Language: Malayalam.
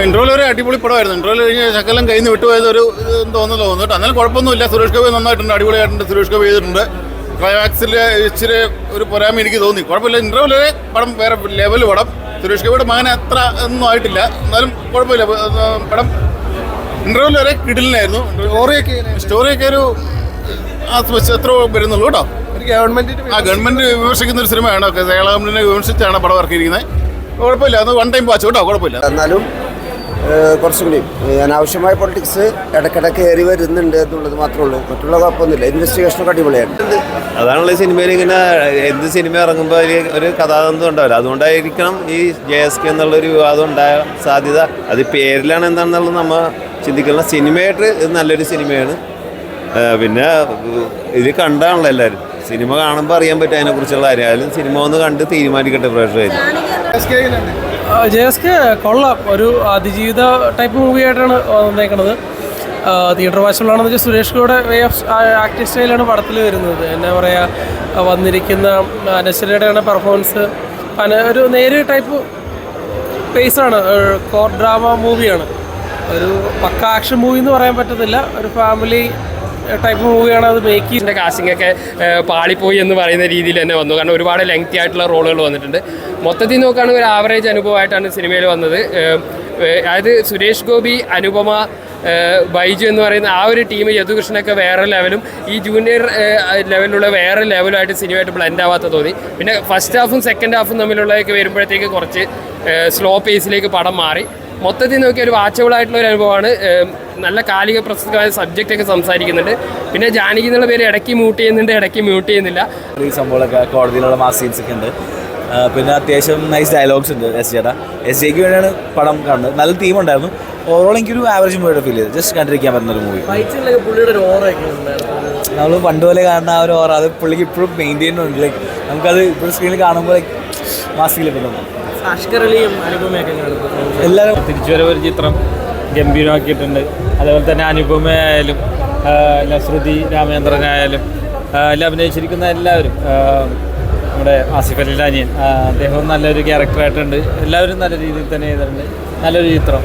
ഇൻട്രോയിൽ ഒരു അടിപൊളി പടമായിരുന്നു. ഇൻട്രോയിൽ കഴിഞ്ഞ് ശകലം കയ്യിൽ നിന്ന് വിട്ടുപോയത് ഒരു തോന്നുന്നു കേട്ടോ. എന്നാലും കുഴപ്പമൊന്നുമില്ല. സുരേഷ് ഗോപി നന്നായിട്ടുണ്ട്, അടിപൊളിയായിട്ടുണ്ട്. സുരേഷ് ഗോപി ചെയ്തിട്ടുണ്ട്. ക്ലൈമാക്സിൽ ഇച്ചിരി ഒരു പോരായ്മ എനിക്ക് തോന്നി. കുഴപ്പമില്ല. ഇൻട്രോയിൽ പടം വേറെ ലെവൽ പടം. സുരേഷ് ഗോപിയുടെ മകൻ അത്ര ഒന്നും ആയിട്ടില്ല, എന്നാലും കുഴപ്പമില്ല. പടം ഇൻട്രോയിൽ വരെ കിടിലിനായിരുന്നു. സ്റ്റോറിയൊക്കെ ഒരു എത്ര വരുന്നുള്ളൂ കേട്ടോ. ഗവൺമെന്റ് വിമർശിക്കുന്ന ഒരു സിനിമയാണ്. കേരള ഗവൺമെന്റിനെ വിമർശിച്ചാണ് പടം ഇറക്കിയിരിക്കുന്നത്. കുഴപ്പമില്ല, അത് വൺ ടൈം വാച്ച് കേട്ടോ, കുഴപ്പമില്ല. എന്നാലും കുറച്ചും കൂടി അനാവശ്യമായ പൊളിറ്റിക്സ് ഇടയ്ക്കിടയ്ക്ക് കയറി വരുന്നുണ്ട് എന്നുള്ളത് മാത്രമേ ഉള്ളൂ. മറ്റുള്ള കുഴപ്പമൊന്നുമില്ല. ഇൻവെസ്റ്റിഗേഷനൊക്കെ അടിപൊളിയായിട്ട്. അതാണുള്ള സിനിമയിൽ ഇങ്ങനെ എന്ത് സിനിമ ഇറങ്ങുമ്പോൾ ഒരു കഥാതന്ത്വം ഉണ്ടാവില്ല. അതുകൊണ്ടായിരിക്കണം ഈ JSK എന്നുള്ളൊരു വിവാദം ഉണ്ടായ സാധ്യത. അത് പേരിലാണ് എന്താണെന്നുള്ളത് നമ്മൾ ചിന്തിക്കണം. സിനിമയായിട്ട് ഇത് നല്ലൊരു സിനിമയാണ്. പിന്നെ ഇത് കണ്ടാണല്ലോ എല്ലാവരും. സിനിമ കാണുമ്പോൾ അറിയാൻ പറ്റും അതിനെക്കുറിച്ചുള്ള കാര്യം. ആയാലും സിനിമ ഒന്ന് കണ്ട് തീരുമാനിക്കട്ടെ പ്രേക്ഷകർ. JSK കൊള്ളാം. ഒരു അതിജീവിത ടൈപ്പ് മൂവിയായിട്ടാണ് വന്നേക്കണത്. തിയേറ്റർ വാച്ചുകളാണെന്ന് വെച്ചാൽ സുരേഷ് ഗോയുടെ വേ ഓഫ് ആക്ടിങ് സ്റ്റൈലാണ് പടത്തിൽ വരുന്നത്. എന്നാ പറയുക, വന്നിരിക്കുന്ന അനശ്വരയുടെ പെർഫോമൻസ് ഒരു നേരിയ ടൈപ്പ് പേസാണ്. കോർ ഡ്രാമ മൂവിയാണ്. ഒരു പക്ക ആക്ഷൻ മൂവി എന്ന് പറയാൻ പറ്റത്തില്ല. ഒരു ഫാമിലി ടൈപ്പ് മൂവിയാണ്. അത് മേക്കിൻ്റെ കാസ്റ്റിംഗ് ഒക്കെ പാളിപ്പോയി എന്ന് പറയുന്ന രീതിയിൽ തന്നെ വന്നു. കാരണം ഒരുപാട് ലെങ്തി ആയിട്ടുള്ള റോളുകൾ വന്നിട്ടുണ്ട്. മൊത്തത്തിൽ നോക്കുകയാണെങ്കിൽ ഒരു ആവറേജ് അനുഭവമായിട്ടാണ് സിനിമയിൽ വന്നത്. അതായത് സുരേഷ് ഗോപി, അനുപമ, ബൈജു എന്ന് പറയുന്ന ആ ഒരു ടീം, യദുകൃഷ്ണനൊക്കെ വേറെ ലെവലും ഈ ജൂനിയർ ലെവലിലുള്ള വേറെ ലെവലുമായിട്ട് സിനിമയായിട്ട് ബ്ലെൻഡ് ആവാത്ത തോന്നി. പിന്നെ ഫസ്റ്റ് ഹാഫും സെക്കൻഡ് ഹാഫും തമ്മിലുള്ളതൊക്കെ വരുമ്പോഴത്തേക്ക് കുറച്ച് സ്ലോ പേസിലേക്ക് പടം മാറി. മൊത്തത്തിൽ നോക്കിയ ഒരു വാച്ചബിളായിട്ടുള്ള ഒരു അനുഭവമാണ്. നല്ല കാലിക പ്രസക്തമായ സബ്ജക്റ്റൊക്കെ സംസാരിക്കുന്നുണ്ട്. പിന്നെ ജാനകി എന്നുള്ള പേര് ഇടയ്ക്ക് മ്യൂട്ട് ചെയ്യുന്നുണ്ട്, ഇടയ്ക്ക് മ്യൂട്ട് ചെയ്യുന്നില്ല. ഈ സംഭവങ്ങളൊക്കെ കോടതിയിലുള്ള മാസ് സീൻസൊക്കെ ഉണ്ട്. പിന്നെ അത്യാവശ്യം നൈസ് ഡയലോഗ്സ് ഉണ്ട്. SJക്ക് വേണ്ടിയാണ് പടം കാണുന്നത്. നല്ല ടീമുണ്ടായിരുന്നു. ഓവറോൾ എനിക്കൊരു ആവറേജ് മൂവിയുടെ ഫീൽ ചെയ്തു. ജസ്റ്റ് കണ്ടിരിക്കാൻ പറ്റുന്ന ഒരു മൂവി. നമ്മൾ പണ്ട് പോലെ കാണുന്ന ആ ഒരു ഓറ അത് പുള്ളിക്ക് ഇപ്പോഴും മെയിൻറ്റെയിൻ ഉണ്ട്. ലൈക്ക് നമുക്കത് ഇപ്പോൾ സ്ക്രീനിൽ കാണുമ്പോൾ മാസ് ഫീൽ കിട്ടുന്നു. എല്ലാവരും തിരിച്ചുവരവ് ചിത്രം ഗംഭീരമാക്കിയിട്ടുണ്ട്. അതേപോലെ തന്നെ അനുപമയായാലും ശ്രുതി രാമേന്ദ്രനായാലും എല്ലാം അഭിനയിച്ചിരിക്കുന്ന എല്ലാവരും, നമ്മുടെ ആസിഫ് അലി അനിയൻ അദ്ദേഹം നല്ലൊരു ക്യാരക്ടറായിട്ടുണ്ട്. എല്ലാവരും നല്ല രീതിയിൽ തന്നെ ചെയ്തിട്ടുണ്ട്. നല്ലൊരു ചിത്രം.